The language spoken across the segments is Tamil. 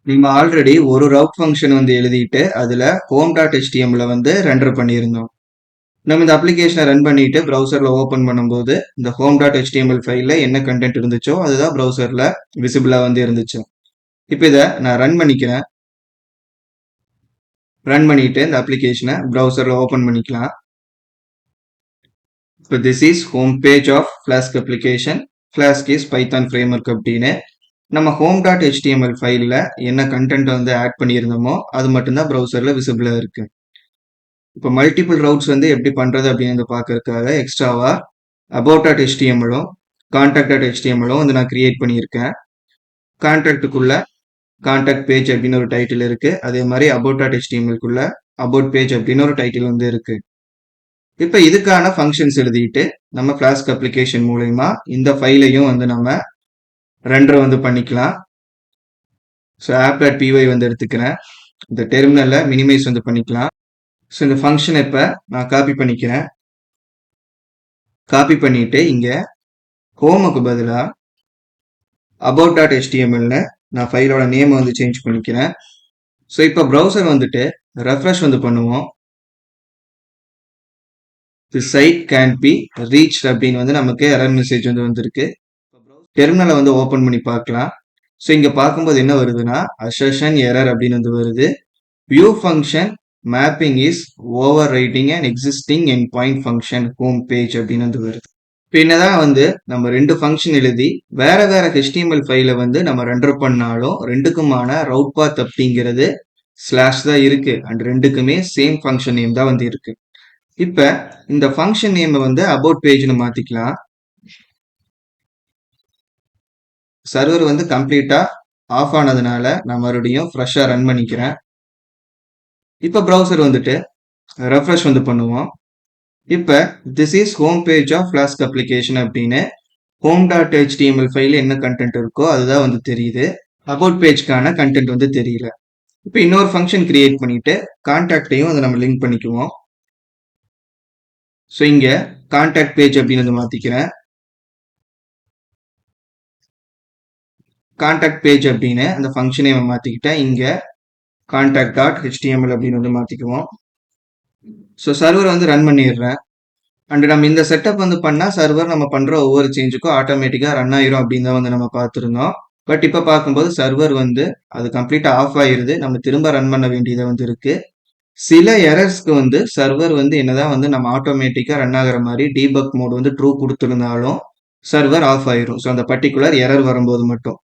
நம்ம ஆல்ரெடி ஒரு ரவுட் ஃபங்க்ஷன் வந்து எழுதிட்டு அதுல ஹோம் டாட் HTML வந்து ரெண்டர் பண்ணியிருந்தோம். நம்ம இந்த அப்ளிகேஷனை ரன் பண்ணிட்டு ப்ரௌசர்ல ஓபன் பண்ணும்போது இந்த ஹோம் டாட் HTML ஃபைல்ல என்ன கண்டென்ட் இருந்துச்சோ அதுதான் ப்ரௌசர்ல விசிபிளா வந்து இருந்துச்சு. இப்போ இதை நான் ரன் பண்ணிக்கிறேன். ரன் பண்ணிட்டு இந்த அப்ளிகேஷனை ப்ரௌசர்ல ஓபன் பண்ணிக்கலாம். இப்போ this is home page of flask application. Flask is Python framework அப்படின்னு நம்ம ஹோம் டாட் HTML ஃபைல்ல என்ன கண்டென்ட் வந்து ஆட் பண்ணியிருந்தோமோ அது மட்டும்தான் ப்ரௌசர்ல விசிபிளா இருக்கு. இப்போ மல்டிபிள் ரவுட்ஸ் வந்து எப்படி பண்றது அப்படின்னு பார்க்கறதுக்காக எக்ஸ்ட்ராவா அபவுட் டாட் HTMLும் கான்டாக்ட் டாட் HTMLும் வந்து நான் கிரியேட் பண்ணியிருக்கேன். கான்டாக்டுக்குள்ள கான்டாக்ட் பேஜ் அப்படின்னு ஒரு டைட்டில் இருக்கு. அதே மாதிரி அபவுட் டாட் HTMLக்குள்ள அபவுட் பேஜ் அப்படின்னு ஒரு டைட்டில் வந்து இருக்கு. இப்போ இதுக்கான ஃபங்க்ஷன்ஸ் எழுதிட்டு நம்ம ஃபிளாஸ்க் அப்ளிகேஷன் மூலயமா இந்த ஃபைலையும் வந்து நம்ம ரெண்டர் வந்து பண்ணிக்கலாம். ஸோ app.py வந்து எடுத்துக்கிறேன். இந்த டெர்மினல்ல மினிமைஸ் வந்து பண்ணிக்கலாம். ஸோ இந்த ஃபங்க்ஷன் இப்போ நான் காப்பி பண்ணிக்கிறேன். காப்பி பண்ணிட்டு இங்க ஹோமுக்கு பதிலா அபவுட் டாட் HTMLன்னு நான் ஃபைலோட நேம் வந்து சேஞ்ச் பண்ணிக்கிறேன். ஸோ இப்போ ப்ரௌசர் வந்துட்டு ரெஃப்ரெஷ் வந்து பண்ணுவோம். தி சைட் கேன் பி ரீச் அப்படின்னு வந்து நமக்கு எரர் மெசேஜ் வந்து வந்திருக்கு. டெர்மினலை வந்து ஓப்பன் பண்ணி பார்க்கலாம். ஸோ இங்க பார்க்கும்போது என்ன வருதுன்னா அசர்ஷன் எரர் அப்படின்னு வந்து வருது. View function mapping is over writing and existing N point function home page அப்படின்னு வந்து வருது. இப்போ என்னதான் வந்து நம்ம ரெண்டு ஃபங்க்ஷன் எழுதி வேற வேற HTML ஃபைலை வந்து நம்ம ரெண்டர் பண்ணாலும் ரெண்டுக்குமான ரவுட் பாத் அப்படிங்கிறது ஸ்லாஷ் தான் இருக்கு அண்ட் ரெண்டுக்குமே சேம் ஃபங்க்ஷன் நேம் தான் வந்து இருக்கு. இப்ப இந்த ஃபங்க்ஷன் நேம் வந்து அபவுட் பேஜ்னு மாத்திக்கலாம். சர்வர் வந்து கம்ப்ளீட்டா ஆஃப் ஆனதுனால நான் மறுபடியும் ஃப்ரெஷ்ஷா ரன் பண்ணிக்கிறேன். இப்ப ப்ரௌசர் வந்துட்டு ரெஃப்ரெஷ் வந்து பண்ணுவோம். இப்ப this is home page of flask application அப்படின்னு ஹோம் டாட் HTML ஃபைல் என்ன கண்டென்ட் இருக்கோ அதுதான் வந்து தெரியுது. அபவுட் பேஜ்க்கான கண்டென்ட் வந்து தெரியல. இப்போ இன்னொரு ஃபங்க்ஷன் கிரியேட் பண்ணிட்டு கான்டாக்டையும் வந்து நம்ம லிங்க் பண்ணிக்குவோம். ஸோ இங்க கான்டாக்ட் பேஜ் அப்படின்னு வந்து மாத்திக்கிறேன். கான்டாக்ட் பேஜ் அப்படின்னு அந்த ஃபங்க்ஷனை மாத்திக்கிட்டேன். இங்க கான்டாக்ட் டாட் HTML அப்படின்னு வந்து மாத்திக்குவோம். ஸோ சர்வர் வந்து ரன் பண்ணிடுறேன். அண்ட் நம்ம இந்த செட்டப் வந்து பண்ணா சர்வர் நம்ம பண்ற ஒவ்வொரு சேஞ்சுக்கும் ஆட்டோமேட்டிக்கா ரன் ஆயிரும் அப்படின்னு தான் வந்து நம்ம பார்த்துருந்தோம். பட் இப்ப பார்க்கும்போது சர்வர் வந்து அது கம்ப்ளீட்டா ஆஃப் ஆயிருது. நம்ம திரும்ப ரன் பண்ண வேண்டியது வந்து இருக்கு. சில எரர்ஸ்க்கு வந்து சர்வர் வந்து என்னதான் வந்து நம்ம ஆட்டோமேட்டிக்கா ரன் ஆகுற மாதிரி டீபக் மோட் வந்து ட்ரூ கொடுத்துருந்தாலும் சர்வர் ஆஃப் ஆயிரும். ஸோ அந்த பர்டிகுலர் எரர் வரும்போது மட்டும்.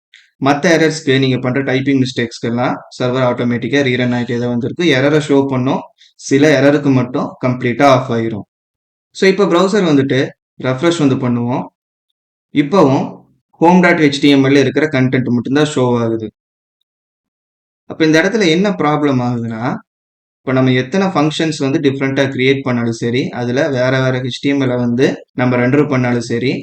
மற்ற எரர்ஸ்க்கு நீங்க பண்ற டைப்பிங் மிஸ்டேக்ஸ்க்கெல்லாம் சர்வர் ஆட்டோமேட்டிக்கா ரீரன் ஆகிட்டே தான் வந்திருக்கு. எரரை ஷோ பண்ணும். சில எரருக்கு மட்டும் கம்ப்ளீட்டா ஆஃப் ஆயிரும். ஸோ இப்போ ப்ரௌசர் வந்துட்டு ரெஃப்ரெஷ் வந்து பண்ணுவோம். இப்போவும் ஹோம் டாட் HTML இருக்கிற கண்டென்ட் மட்டும்தான் ஷோ ஆகுது. அப்போ இந்த இடத்துல என்ன ப்ராப்ளம் ஆகுதுன்னா இப்போ நம்ம எத்தனை ஃபங்க்ஷன்ஸ் வந்து டிஃப்ரெண்ட்டாக கிரியேட் பண்ணாலும் சரி அதில் வேற வேற HTML வந்து நம்ம ரெண்டர் பண்ணாலும் சரி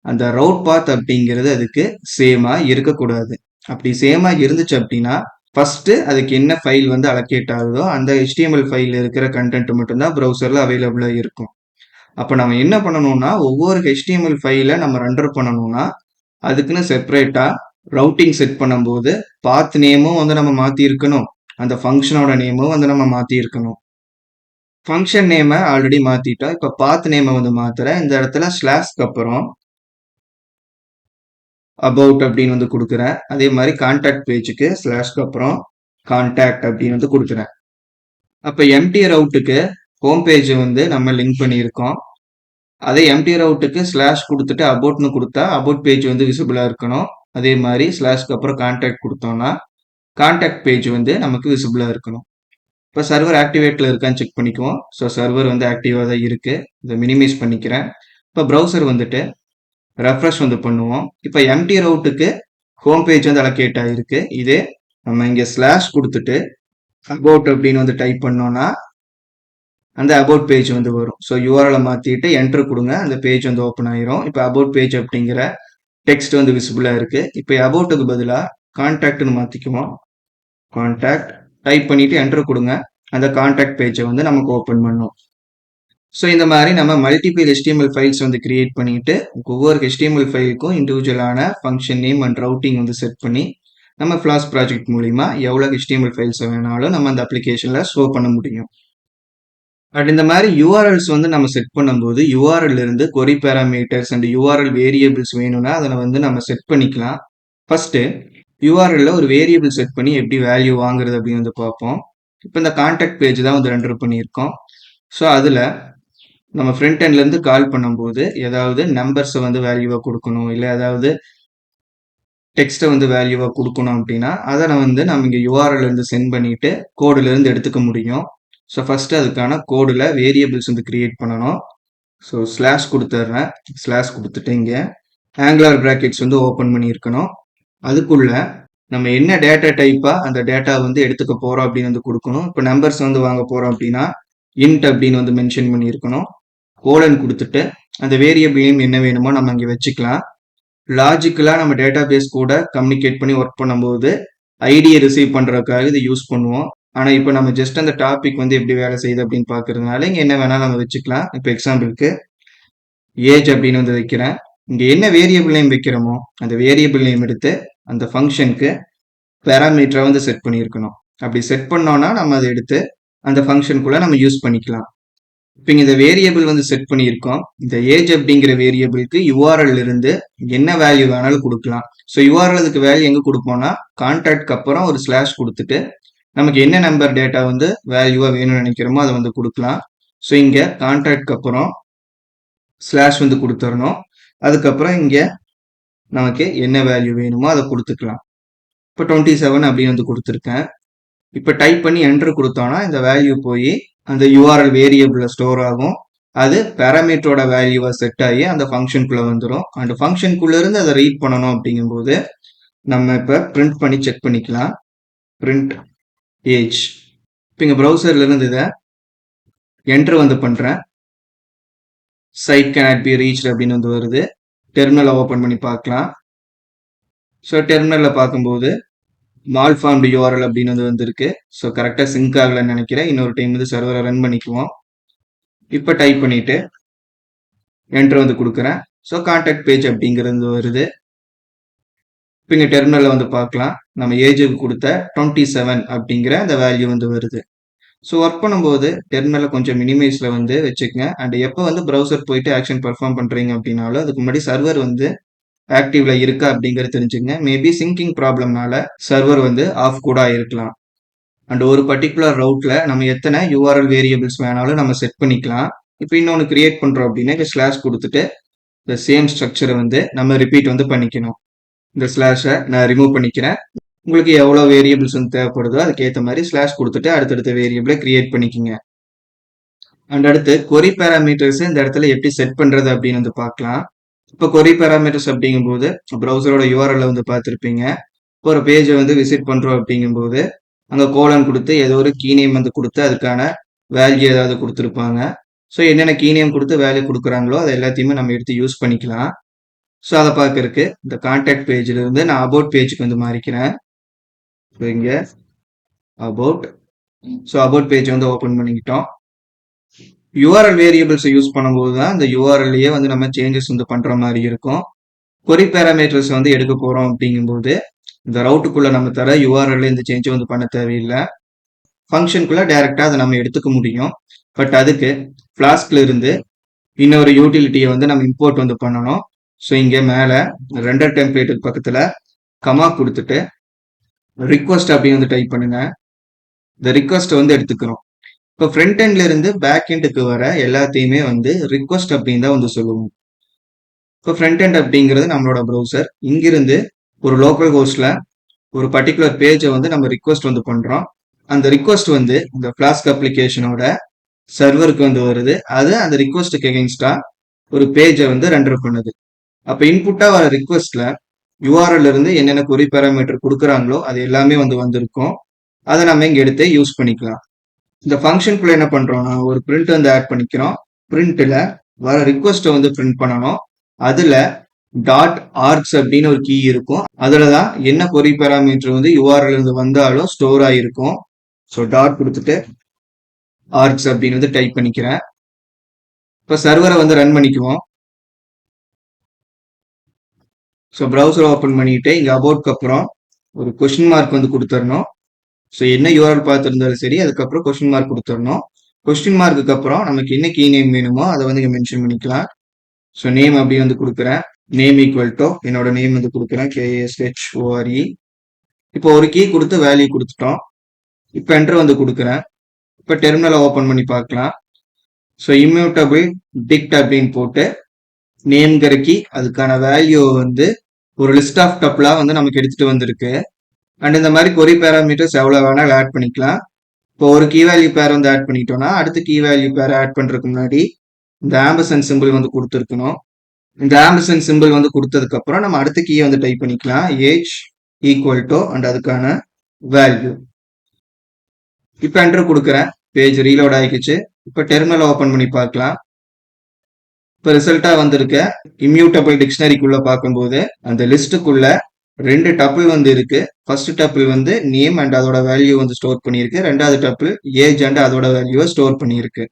அந்த ரவுட் பாத் அப்படிங்கிறது அதுக்கு சேமா இருக்கக்கூடாது. அப்படி சேமா இருந்துச்சு அப்படின்னா ஃபர்ஸ்ட் அதுக்கு என்ன ஃபைல் வந்து அலோகேட் ஆகுதோ அந்த HTML ஃபைல் இருக்கிற கண்டென்ட் மட்டும்தான் ப்ரௌசர்ல அவைலபிளா இருக்கும். அப்போ நம்ம என்ன பண்ணணும்னா ஒவ்வொரு HTML ஃபைலை நம்ம ரெண்டர் பண்ணணும்னா அதுக்குன்னு செப்பரேட்டா ரவுட்டிங் செட் பண்ணும்போது பாத் நேமும் வந்து நம்ம மாத்தி இருக்கணும். அந்த ஃபங்க்ஷனோட நேமும் வந்து நம்ம மாத்தி இருக்கணும். ஃபங்க்ஷன் நேமை ஆல்ரெடி மாத்திட்டோம். இப்போ பாத் நேமை வந்து மாத்துறேன். இந்த இடத்துல ஸ்லாஷ்க்கு அப்புறம் அபவுட் அப்படின்னு வந்து கொடுக்குறேன். அதே மாதிரி கான்டாக்ட் பேஜுக்கு ஸ்லாஷ்க்கு அப்புறம் கான்டாக்ட் அப்படின்னு வந்து கொடுக்குறேன். அப்போ எம்டி ரவுட்டுக்கு ஹோம் பேஜ் வந்து நம்ம லிங்க் பண்ணியிருக்கோம். அதே எம்டி ரவுட்டுக்கு ஸ்லாஷ் கொடுத்துட்டு அபவுட்னு கொடுத்தா அபவுட் பேஜ் வந்து விசிபிளா இருக்கணும். அதே மாதிரி ஸ்லாஷ்க்கு அப்புறம் கான்டாக்ட் கொடுத்தோம்னா கான்டாக்ட் பேஜ் வந்து நமக்கு விசிபிளா இருக்கணும். இப்போ சர்வர் ஆக்டிவேட்ல இருக்கான்னு செக் பண்ணிக்குவோம். ஸோ சர்வர் வந்து ஆக்டிவா தான் இருக்கு. இதை மினிமைஸ் பண்ணிக்கிறேன். இப்போ ப்ரௌசர் வந்துட்டு ரெஃப்ரெஷ் வந்து பண்ணுவோம். இப்போ எம்டி ரவுட்டுக்கு ஹோம் பேஜ் வந்து அலோகேட் ஆகிருக்கு. இதே நம்ம இங்கே ஸ்லாஷ் கொடுத்துட்டு அபவுட் அப்படின்னு வந்து டைப் பண்ணோம்னா அந்த அபவுட் பேஜ் வந்து வரும். ஸோ யூஆர்எல் மாற்றிட்டு என்டர் கொடுங்க. அந்த பேஜ் வந்து ஓப்பன் ஆயிரும். இப்போ அபவுட் பேஜ் அப்படிங்கிற டெக்ஸ்ட் வந்து விசிபிளா இருக்கு. இப்போ அபவுட்டுக்கு பதிலாக கான்டாக்ட்னு மாற்றிக்குவோம். கான்டாக்ட் டைப் பண்ணிட்டு என்டர் கொடுங்க. அந்த கான்டாக்ட் பேஜை வந்து நமக்கு ஓப்பன் பண்ணும். ஸோ இந்த மாதிரி நம்ம மல்டிபிள் HTML ஃபைல்ஸ் வந்து கிரியேட் பண்ணிட்டு ஒவ்வொரு HTML ஃபைலுக்கும் இண்டிவிஜுவலான ஃபங்க்ஷன் நேம் அண்ட் ரவுட்டிங் வந்து செட் பண்ணி நம்ம ஃப்ளாஸ்க் ப்ராஜெக்ட் மூலிமா எவ்வளோ HTML ஃபைல்ஸ் வேணாலும் நம்ம அந்த அப்ளிகேஷனில் ஸ்டோர் பண்ண முடியும். பட் இந்த மாதிரி யூஆர்எல்ஸ் வந்து நம்ம செட் பண்ணும்போது யூஆர்எல் இருந்து கொரி பேராமீட்டர்ஸ் அண்ட் யூஆர்எல் வேரியபிள்ஸ் வேணும்னா அதை வந்து நம்ம செட் பண்ணிக்கலாம். ஃபர்ஸ்ட் யூஆர்எல்ல ஒரு வேரியபிள் செட் பண்ணி எப்படி வேல்யூ வாங்குறது அப்படின்னு வந்து பார்ப்போம். இப்போ இந்த கான்டாக்ட் பேஜ் தான் வந்து ரெண்டர் பண்ணியிருக்கோம். ஸோ அதில் நம்ம ஃப்ரண்ட் எண்ட்லேருந்து கால் பண்ணும்போது ஏதாவது நம்பர்ஸை வந்து வேல்யூவாக கொடுக்கணும், இல்லை ஏதாவது டெக்ஸ்ட்டை வந்து வேல்யூவாக கொடுக்கணும் அப்படின்னா அதை நம்ம இங்கே யூஆர்எல்லேருந்து சென்ட் பண்ணிட்டு கோடுலேருந்து எடுத்துக்க முடியும். ஸோ ஃபஸ்ட்டு அதுக்கான கோடில் வேரியபிள்ஸ் வந்து கிரியேட் பண்ணணும். ஸோ ஸ்லாஷ் கொடுத்துட்றேன். ஸ்லாஷ் கொடுத்துட்டு இங்கே ஆங்குலர் ப்ராக்கெட்ஸ் வந்து ஓப்பன் பண்ணியிருக்கணும். அதுக்குள்ள நம்ம என்ன டேட்டா டைப்பாக அந்த டேட்டா வந்து எடுத்துக்க போகிறோம் அப்படின்னு வந்து கொடுக்கணும். இப்போ நம்பர்ஸ் வந்து வாங்க போகிறோம் அப்படின்னா இன்ட் அப்படின்னு வந்து மென்ஷன் பண்ணியிருக்கணும். கோலன் கொடுத்துட்டு அந்த வேரியபிள் நேம் என்ன வேணுமோ நம்ம இங்கே வச்சுக்கலாம். லாஜிக்கலாக நம்ம டேட்டா பேஸ் கூட கம்யூனிகேட் பண்ணி ஒர்க் பண்ணும்போது ஐடியை ரிசீவ் பண்ணுறதுக்காக இதை யூஸ் பண்ணுவோம். ஆனால் இப்போ நம்ம ஜஸ்ட் அந்த டாபிக் வந்து எப்படி வேலை செய்யுது அப்படின்னு பார்க்கறதுனால இங்கே என்ன வேணாலும் நம்ம வச்சுக்கலாம். இப்போ எக்ஸாம்பிளுக்கு ஏஜ் அப்படின்னு வந்து வைக்கிறேன். இங்கே என்ன வேரியபிள் நேம் வைக்கிறோமோ அந்த வேரியபிள் நேம் எடுத்து அந்த ஃபங்க்ஷனுக்கு பேராமீட்டரை வந்து செட் பண்ணியிருக்கணும். அப்படி செட் பண்ணோன்னா நம்ம அதை எடுத்து அந்த ஃபங்க்ஷனுக்குள்ளே நம்ம யூஸ் பண்ணிக்கலாம். இப்போ இங்கே இந்த வேரியபிள் வந்து செட் பண்ணியிருக்கோம். இந்த ஏஜ் அப்படிங்கிற வேரியபிளுக்கு யூஆர்எல் இருந்து என்ன வேல்யூ வேணாலும் கொடுக்கலாம். ஸோ யூஆர்எல் அதுக்கு வேல்யூ எங்கே கொடுப்போம்னா கான்டாக்ட்க்கு அப்புறம் ஒரு ஸ்லாஷ் கொடுத்துட்டு நமக்கு என்ன நம்பர் டேட்டா வந்து வேல்யூவாக வேணும்னு நினைக்கிறோமோ அதை வந்து கொடுக்கலாம். ஸோ இங்கே கான்டாக்ட்க்கு அப்புறம் ஸ்லாஷ் வந்து கொடுத்துடணும். அதுக்கப்புறம் இங்கே நமக்கு என்ன வேல்யூ வேணுமோ அதை கொடுத்துக்கலாம். இப்போ 27 அப்படின்னு வந்து கொடுத்துருக்கேன். இப்போ டைப் பண்ணி என்டர் கொடுத்தோன்னா இந்த வேல்யூ போய் அந்த யூஆர்எல் வேரியபிளில் ஸ்டோர் ஆகும். அது பேராமீட்டரோட வேல்யூவை செட் ஆகி அந்த ஃபங்க்ஷனுக்குள்ளே வந்துடும். அந்த ஃபங்க்ஷனுக்குள்ளேருந்து அதை ரீட் பண்ணணும் அப்படிங்கும்போது நம்ம இப்போ பிரிண்ட் பண்ணி செக் பண்ணிக்கலாம். Print age. இப்போ இங்கே ப்ரௌசர்லேருந்து இதை என்டர் வந்து பண்ணுறேன். சைட் கேனாட் பி ரீச்டு அப்படின்னு வந்து வருது. டெர்மினலை ஓப்பன் பண்ணி பார்க்கலாம். ஸோ டெர்மினலில் பார்க்கும்போது மால் ஃபார்ம்டு யூஆர்எல் அப்படின்னு வந்து வந்திருக்கு. ஸோ கரெக்டாக சிங்க் ஆகலைன்னு நினைக்கிறேன். இன்னொரு டைம் வந்து சர்வரை ரன் பண்ணிக்குவோம். இப்போ டைப் பண்ணிவிட்டு என்டர் வந்து கொடுக்குறேன். ஸோ கான்டாக்ட் பேஜ் அப்படிங்கிறது வருது. இப்போ இங்கே டெர்மினலில் வந்து பார்க்கலாம். நம்ம ஏஜுக்கு கொடுத்த 27 அப்படிங்கிற அந்த வேல்யூ வந்து வருது. ஸோ ஒர்க் பண்ணும்போது டெர்மினலை கொஞ்சம் மினிமைஸில் வந்து வச்சுக்கங்க. அண்ட் எப்போ வந்து ப்ரௌசர் போயிட்டு ஆக்ஷன் பர்ஃபார்ம் பண்ணுறீங்க அப்படின்னாலும் அதுக்கு முன்னாடி சர்வர் வந்து ஆக்டிவ்ல இருக்கா அப்படிங்கிறது தெரிஞ்சுங்க. மேபி சிங்கிங் ப்ராப்ளம்னால சர்வர் வந்து ஆஃப் கூட இருக்கலாம். அண்ட் ஒரு பர்டிகுலர் ரவுட்ல நம்ம எத்தனை யூஆர்எல் வேரியபிள்ஸ் வேணாலும் நம்ம செட் பண்ணிக்கலாம். இப்போ இன்னொன்று கிரியேட் பண்ணுறோம் அப்படின்னா இந்த ஸ்லாஷ் கொடுத்துட்டு இந்த சேம் ஸ்ட்ரக்சரை வந்து நம்ம ரிப்பீட் வந்து பண்ணிக்கணும். இந்த ஸ்லாஷை நான் ரிமூவ் பண்ணிக்கிறேன். உங்களுக்கு எவ்வளோ வேரியபிள்ஸ் வந்து தேவைப்படுதோ அதுக்கேற்ற மாதிரி ஸ்லாஷ் கொடுத்துட்டு அடுத்தடுத்த வேரியபிளை கிரியேட் பண்ணிக்கோங்க. அண்ட் அடுத்து கொரி பேராமீட்டர்ஸ் இந்த இடத்துல எப்படி செட் பண்ணுறது அப்படின்னு வந்து பார்க்கலாம். இப்போ கொரி பேராமீட்டர்ஸ் அப்படிங்கும்போது ப்ரௌசரோட யூஆர்எல்ல வந்து பார்த்துருப்பீங்க. இப்போ ஒரு பேஜை வந்து விசிட் பண்ணுறோம் அப்படிங்கும்போது அங்கே கோலன் கொடுத்து ஏதோ ஒரு கீநேம் வந்து கொடுத்து அதுக்கான வேல்யூ ஏதாவது கொடுத்துருப்பாங்க. ஸோ என்னென்ன கீநேம் கொடுத்து வேல்யூ கொடுக்குறாங்களோ அதை எல்லாத்தையுமே நம்ம எடுத்து யூஸ் பண்ணிக்கலாம். ஸோ அதை பார்க்கறதுக்கு இந்த கான்டாக்ட் பேஜில் இருந்து நான் அபவுட் பேஜுக்கு வந்து மாறிக்கிறேன். ஸோ இங்கே அபவுட். ஸோ அபவுட் பேஜ் வந்து ஓப்பன் பண்ணிக்கிட்டோம். யூஆர்எல் வேரியபிள்ஸை யூஸ் பண்ணும்போது தான் இந்த யூஆர்எல்லையே வந்து நம்ம சேஞ்சஸ் வந்து பண்ணுற மாதிரி இருக்கும். கொரி பேராமீட்டர்ஸ் வந்து எடுக்க போகிறோம் அப்படிங்கும்போது இந்த ரவுட்டுக்குள்ளே நம்ம தர யூஆர்எல்ல இந்த சேஞ்சை வந்து பண்ண தேவையில்லை. ஃபங்க்ஷனுக்குள்ளே டைரெக்டாக அதை நம்ம எடுத்துக்க முடியும். பட் அதுக்கு ஃப்ளாஸ்கில் இருந்து இன்னொரு யூட்டிலிட்டியை வந்து நம்ம இம்போர்ட் வந்து பண்ணணும். ஸோ இங்கே மேலே ரெண்டர் டெம்ப்ளேட்டுக்கு பக்கத்தில் கமா கொடுத்துட்டு ரிக்வஸ்ட் அப்படின்னு வந்து டைப் பண்ணுங்க. இந்த ரிக்வஸ்ட்டை வந்து எடுத்துக்கிறோம். இப்போ ஃப்ரண்ட் எண்ட்ல இருந்து பேக் எண்டுக்கு வர எல்லாத்தையுமே வந்து ரிக்வஸ்ட் அப்படின்னு தான் வந்து சொல்லுவோம். இப்போ ஃப்ரண்ட் எண்ட் அப்படிங்கிறது நம்மளோட ப்ரௌசர். இங்கிருந்து ஒரு லோக்கல் ஹோஸ்ட்ல ஒரு பர்டிகுலர் பேஜை வந்து நம்ம ரிக்வஸ்ட் வந்து பண்றோம். அந்த ரிக்வஸ்ட் வந்து இந்த ஃப்ளாஸ்க் அப்ளிகேஷனோட சர்வருக்கு வந்து வருது. அது அந்த ரிக்வஸ்ட்டுக்கு எகென்ஸ்டா ஒரு பேஜை வந்து ரெண்டர் பண்ணுது. அப்போ இன்புட்டா வர ரிக்வஸ்ட்ல யூஆர்எல் இருந்து என்னென்ன கொரி பேராமீட்டர் கொடுக்குறாங்களோ அது எல்லாமே வந்து வந்திருக்கும். அதை நம்ம இங்க எடுத்து யூஸ் பண்ணிக்கலாம். இந்த ஃபங்க்ஷனுக்குள்ள என்ன பண்றோம்னா ஒரு பிரிண்ட் வந்து ஆட் பண்ணிக்கிறோம். பிரிண்ட்ல வர ரிக்வஸ்ட்டை வந்து பிரிண்ட் பண்ணணும். அதுல டாட் ஆர்க்ஸ் அப்படின்னு ஒரு கீ இருக்கும். அதுலதான் என்ன கொரி பேராமீட்டர் வந்து யூஆர்எல் இருந்து வந்தாலும் ஸ்டோர் ஆகிருக்கும். ஸோ டாட் கொடுத்துட்டு ஆர்க்ஸ் அப்படின்னு வந்து டைப் பண்ணிக்கிறேன். இப்போ சர்வரை வந்து ரன் பண்ணிக்குவோம். ஸோ ப்ரௌசர் ஓப்பன் பண்ணிட்டு இங்க அபவுட்க்கு அப்புறம் ஒரு கொஸ்டின் மார்க் வந்து கொடுத்துடணும். ஸோ என்ன யூஆர்எல் பார்த்துருந்தாலும் சரி, அதுக்கப்புறம் கொஸ்டின் மார்க் கொடுத்துடணும். கொஸ்டின் மார்க்குக்கு அப்புறம் நமக்கு என்ன கீ நேம் வேணுமோ அதை வந்து இங்கே மென்ஷன் பண்ணிக்கலாம். ஸோ நேம் அப்படி வந்து கொடுக்குறேன். நேம் ஈக்குவல் டு என்னோட நேம் வந்து கொடுக்குறேன், KSHORE. இப்போ ஒரு கீ கொடுத்து வேல்யூ கொடுத்துட்டோம். இப்போ என்டர் வந்து கொடுக்குறேன். இப்போ டெர்மினலை ஓப்பன் பண்ணி பார்க்கலாம். ஸோ இம்யூட்டபிள் டிக்ட் அப்படின்னு போட்டு நேம்ங்கிற கீ அதுக்கான வேல்யூ வந்து ஒரு லிஸ்ட் ஆஃப் டப்லா வந்து நமக்கு எடுத்துட்டு வந்திருக்கு. அண்ட் இந்த மாதிரி கொரி பேராமீட்டர்ஸ் எவ்வளோ வேணாலும் ஆட் பண்ணிக்கலாம். இப்போ ஒரு கீ வேல்யூ பேர் வந்து ஆட் பண்ணிட்டோம்னா அடுத்த கீ வேல்யூ பேர் ஆட் பண்றதுக்கு முன்னாடி இந்த ஆம்பர்சன்ட் சிம்பிள் வந்து கொடுத்துருக்கணும். இந்த ஆம்பர்சன்ட் சிம்பிள் வந்து கொடுத்ததுக்கு அப்புறம் நம்ம அடுத்த கீயை வந்து டைப் பண்ணிக்கலாம், ஏஜ் ஈக்குவல் டு அண்ட் அதுக்கான வேல்யூ. இப்போ என்டர் கொடுக்குறேன். பேஜ் ரீலோட் ஆகிக்குச்சு. இப்போ டெர்மினல் ஓப்பன் பண்ணி பார்க்கலாம். இப்போ ரிசல்ட்டா வந்திருக்க இம்யூட்டபிள் டிக்ஷனரிக்குள்ள பார்க்கும்போது அந்த லிஸ்ட்டுக்குள்ள 2 டப்பிள் வந்து இருக்கு. ஃபர்ஸ்ட் டப்பிள் வந்து நேம் அண்ட் அதோட வேல்யூ வந்து ஸ்டோர் பண்ணியிருக்கு. ரெண்டாவது டப்பிள் ஏஜ் அண்ட் அதோட வேல்யூவை ஸ்டோர் பண்ணியிருக்கு.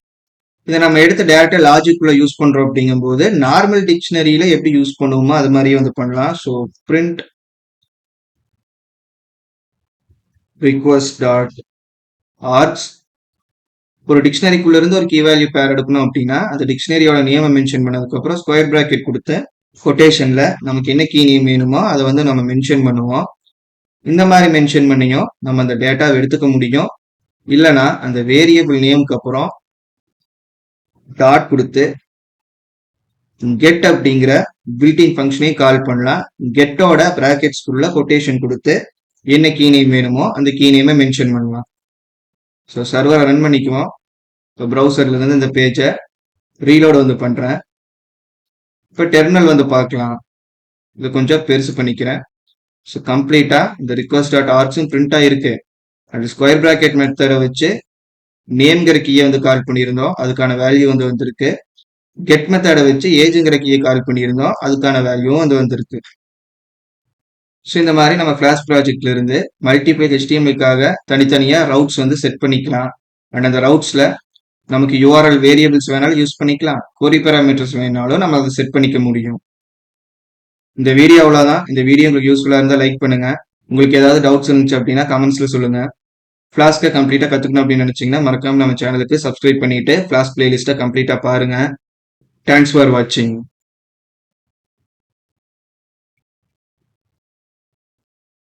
இதை நம்ம எடுத்து டேரக்டா லாஜிக்குள்ள யூஸ் பண்றோம் அப்படிங்கும்போது நார்மல் டிக்ஷனரியில எப்படி யூஸ் பண்ணுவோமோ அது மாதிரியே வந்து பண்ணலாம். So print request dot arcs. ஒரு டிக்ஷனரிக்குள்ள இருந்து ஒரு கீ வேல்யூ பேர் எடுக்கணும் அப்படின்னா அந்த டிக்ஷனரியோட நேமை மென்ஷன் பண்ணதுக்கு அப்புறம் ஸ்கொயர் பிராக்கெட் கொடுத்து கொட்டேஷன்ல நமக்கு என்ன கீ நேம் வேணுமோ அதை வந்து நம்ம மென்ஷன் பண்ணுவோம். இந்த மாதிரி மென்ஷன் பண்ணியும் நம்ம அந்த டேட்டாவை எடுத்துக்க முடியும். இல்லைனா அந்த வேரியபிள் நேமுக்கு அப்புறம் டாட் கொடுத்து கெட் அப்படிங்கிற பில்டிங் ஃபங்க்ஷனையும் கால் பண்ணலாம். கெட்டோட பிராக்கெட்ஸ்குள்ள கொட்டேஷன் கொடுத்து என்ன கீ நேம் வேணுமோ அந்த கீ நேமை மென்ஷன் பண்ணலாம். ஸோ சர்வரை ரன் பண்ணிக்குவோம். இப்போ ப்ரௌசர்ல இருந்து இந்த பேஜை ரீலோட் வந்து பண்றேன். இப்போ டெர்மினல் வந்து பார்க்கலாம். இதை கொஞ்சம் பெருசு பண்ணிக்கிறேன். ஸோ கம்ப்ளீட்டா இந்த ரிக்வஸ்ட் டாட் ஆர்க்ஸும் பிரிண்ட் ஆயிருக்கு. அது ஸ்கொயர் பிராக்கெட் மெத்தடை வச்சு நேம்ங்கிற கீயை வந்து கால் பண்ணியிருந்தோம், அதுக்கான வேல்யூ வந்து வந்திருக்கு. கெட் மெத்தடை வச்சு ஏஜுங்கிற கீயை கால் பண்ணியிருந்தோம், அதுக்கான வேல்யூவும் வந்து வந்திருக்கு. ஸோ இந்த மாதிரி நம்ம கிளாஸ் ப்ராஜெக்ட்ல இருந்து மல்டிபிள் HTML-க்காக தனித்தனியா ரவுட்ஸ் வந்து செட் பண்ணிக்கலாம். அண்ட் அந்த ரவுட்ஸ்ல நமக்கு URL வேரியபிள்ஸ் வேணாலும் யூஸ் பண்ணிக்கலாம், கொரி பேராமீட்டர்ஸ் வேணாலும் நம்ம அதை செட் பண்ணிக்க முடியும். இந்த வீடியோ அவ்வளோதான். இந்த வீடியோ உங்களுக்கு யூஸ்ஃபுல்லா இருந்தால் லைக் பண்ணுங்க. உங்களுக்கு ஏதாவது டவுட்ஸ் இருந்துச்சு அப்படின்னா கமெண்ட்ஸ்ல சொல்லுங்க. ஃபிளாஸ்க்கை கம்ப்ளீட்டா கத்துக்கணும் அப்படின்னு நினைச்சீங்கன்னா மறக்காம நம்ம சேனலுக்கு சப்ஸ்கிரைப் பண்ணிட்டு ஃபிளாஸ்க் பிளேலிஸ்ட்டை கம்ப்ளீட்டா பாருங்க. தேங்க்ஸ் ஃபார் வாட்சிங்.